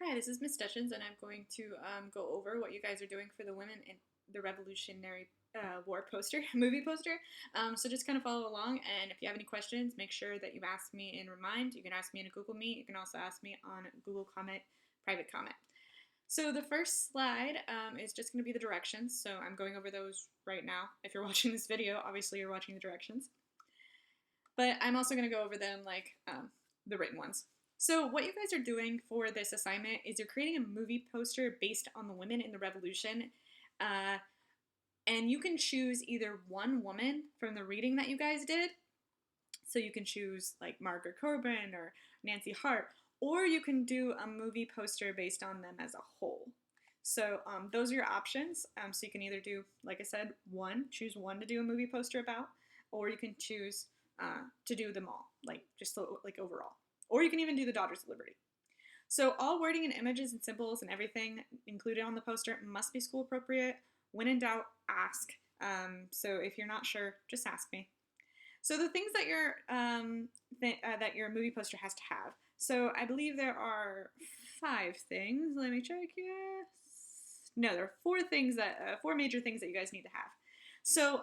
Hi, this is Miss Dutchins, and I'm going to go over what you guys are doing for the Women in the Revolutionary War poster, movie poster. So just kind of follow along, and if you have any questions, make sure that you ask me in Remind. You can ask me in a Google Meet. You can also ask me on Google Comment, private comment. So the first slide is just going to be the directions. So I'm going over those right now. If you're watching this video, obviously you're watching the directions. But I'm also going to go over them like the written ones. So what you guys are doing for this assignment is you're creating a movie poster based on the women in the Revolution. Uh, and you can choose either one woman from the reading that you guys did. So you can choose like Margaret Corbin or Nancy Hart, or you can do a movie poster based on them as a whole. So those are your options. So you can either do, like I said, choose one to do a movie poster about, or you can choose to do them all, like just like overall. Or you can even do the Daughters of Liberty. So all wording and images and symbols and everything included on the poster must be school appropriate. When in doubt, ask. So if you're not sure, just ask me. So the things that your movie poster has to have. So I believe there are 5 things. Let me check. Yes. No, there are 4 major things that you guys need to have. So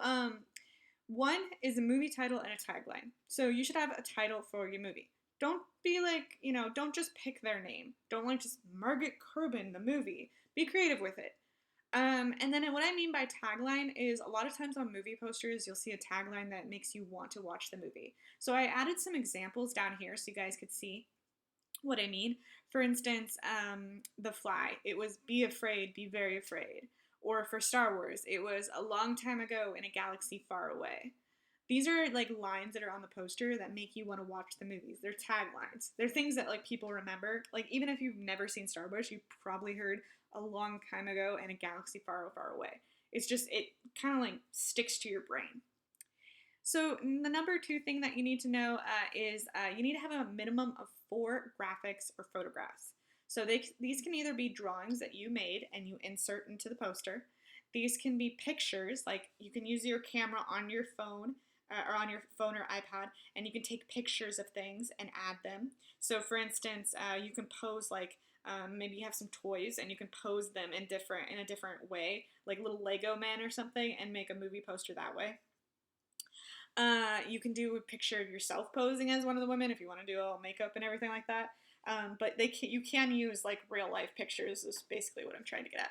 one is a movie title and a tagline. So you should have a title for your movie. Don't be like, don't just pick their name. Don't like just Margaret Corbin, the movie. Be creative with it. And then what I mean by tagline is a lot of times on movie posters, you'll see a tagline that makes you want to watch the movie. So I added some examples down here so you guys could see what I mean. For instance, The Fly, it was be afraid, be very afraid. Or for Star Wars, it was a long time ago in a galaxy far away. These are like lines that are on the poster that make you want to watch the movies. They're taglines. They're things that like people remember. Like even if you've never seen Star Wars, you probably heard a long time ago in a galaxy far, far away. It's just, it kind of like sticks to your brain. So the number 2 thing that you need to know is you need to have a minimum of 4 graphics or photographs. So these can either be drawings that you made and you insert into the poster. These can be pictures, like you can use your camera on your phone or on your phone or iPad, and you can take pictures of things and add them. So for instance, you can pose like maybe you have some toys and you can pose them in a different way, like little Lego men or something, and make a movie poster that way. You can do a picture of yourself posing as one of the women if you want to do all makeup and everything like that. But you can use like real life pictures is basically what I'm trying to get at.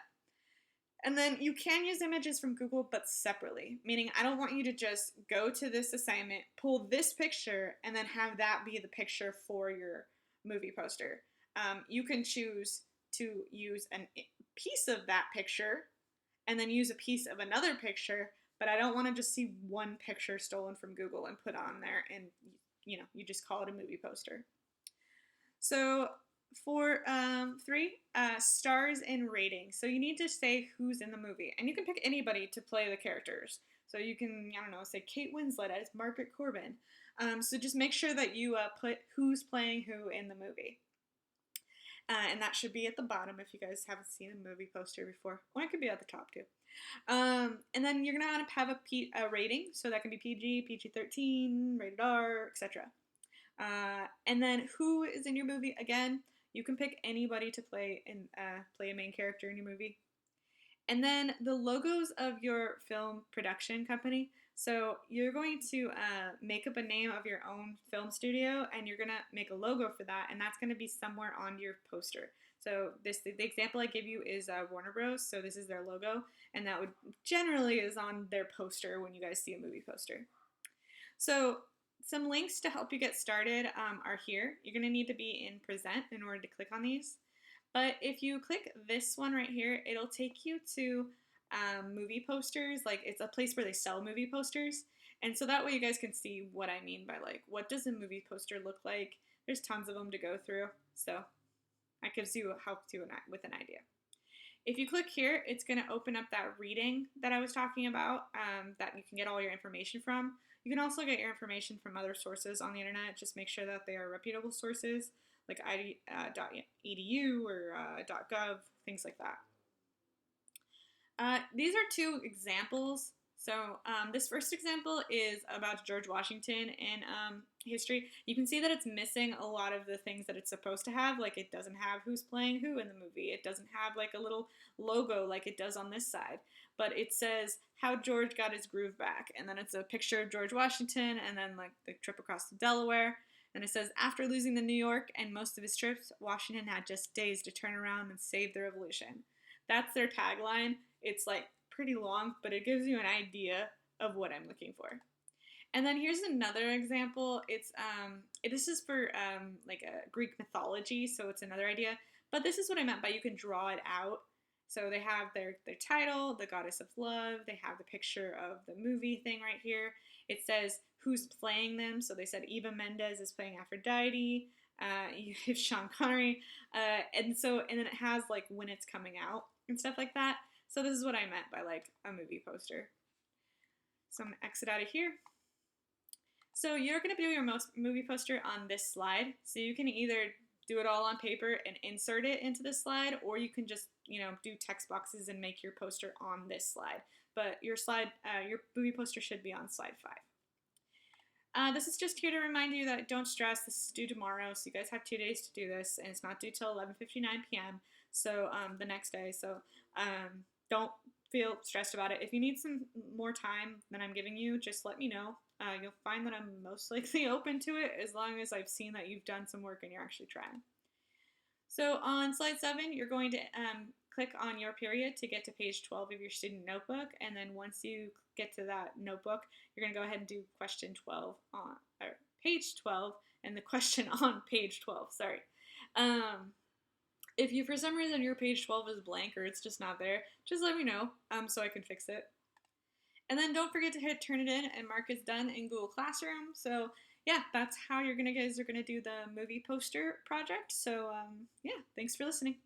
And then you can use images from Google, but separately, meaning I don't want you to just go to this assignment, pull this picture, and then have that be the picture for your movie poster. You can choose to use a piece of that picture and then use a piece of another picture, but I don't want to just see one picture stolen from Google and put on there and, you just call it a movie poster. So for 3, stars and ratings. So you need to say who's in the movie. And you can pick anybody to play the characters. So you can, I don't know, say Kate Winslet as Margaret Corbin. So just make sure that you put who's playing who in the movie. And that should be at the bottom if you guys haven't seen a movie poster before. Or it could be at the top too. And then you're going to want to have a rating. So that can be PG, PG-13, rated R, etc. And then who is in your movie? Again, you can pick anybody to play a main character in your movie. And then the logos of your film production company. So you're going to make up a name of your own film studio, and you're going to make a logo for that, and that's going to be somewhere on your poster. So the example I give you is Warner Bros. So this is their logo, and that would generally is on their poster when you guys see a movie poster. So some links to help you get started are here. You're going to need to be in Present in order to click on these. But if you click this one right here, it'll take you to movie posters. Like it's a place where they sell movie posters. And so that way you guys can see what I mean by like, what does a movie poster look like? There's tons of them to go through. So that gives you help with an idea. If you click here, it's going to open up that reading that I was talking about that you can get all your information from. You can also get your information from other sources on the internet. Just make sure that they are reputable sources like .edu or .gov, things like that. These are 2 examples. So this first example is about George Washington in history. You can see that it's missing a lot of the things that it's supposed to have. Like it doesn't have who's playing who in the movie. It doesn't have like a little logo like it does on this side. But it says how George got his groove back. And then it's a picture of George Washington and then like the trip across to Delaware. And it says, after losing the New York and most of his trips, Washington had just days to turn around and save the revolution. That's their tagline. It's like pretty long, but it gives you an idea of what I'm looking for. And then here's another example. This is for like a Greek mythology, so it's another idea. But this is what I meant by you can draw it out. So they have their title, the goddess of love. They have the picture of the movie thing right here. It says who's playing them. So they said Eva Mendes is playing Aphrodite. You have Sean Connery, and then it has like when it's coming out and stuff like that. So this is what I meant by like a movie poster. So I'm gonna exit out of here. So you're gonna do your movie poster on this slide. So you can either do it all on paper and insert it into the slide, or you can just do text boxes and make your poster on this slide. But your movie poster should be on slide 5. This is just here to remind you that don't stress. This is due tomorrow, so you guys have 2 days to do this, and it's not due till 11:59 p.m. So the next day. So don't feel stressed about it. If you need some more time than I'm giving you, just let me know. You'll find that I'm most likely open to it as long as I've seen that you've done some work and you're actually trying. So on slide 7, you're going to click on your period to get to page 12 of your student notebook, and then once you get to that notebook, you're going to go ahead and do question 12 on page 12 and the question on page 12. Sorry. If you for some reason your page 12 is blank or it's just not there, just let me know so I can fix it. And then don't forget to hit turn it in and mark it's done in Google Classroom. So yeah, that's how guys are gonna do the movie poster project. So yeah, thanks for listening.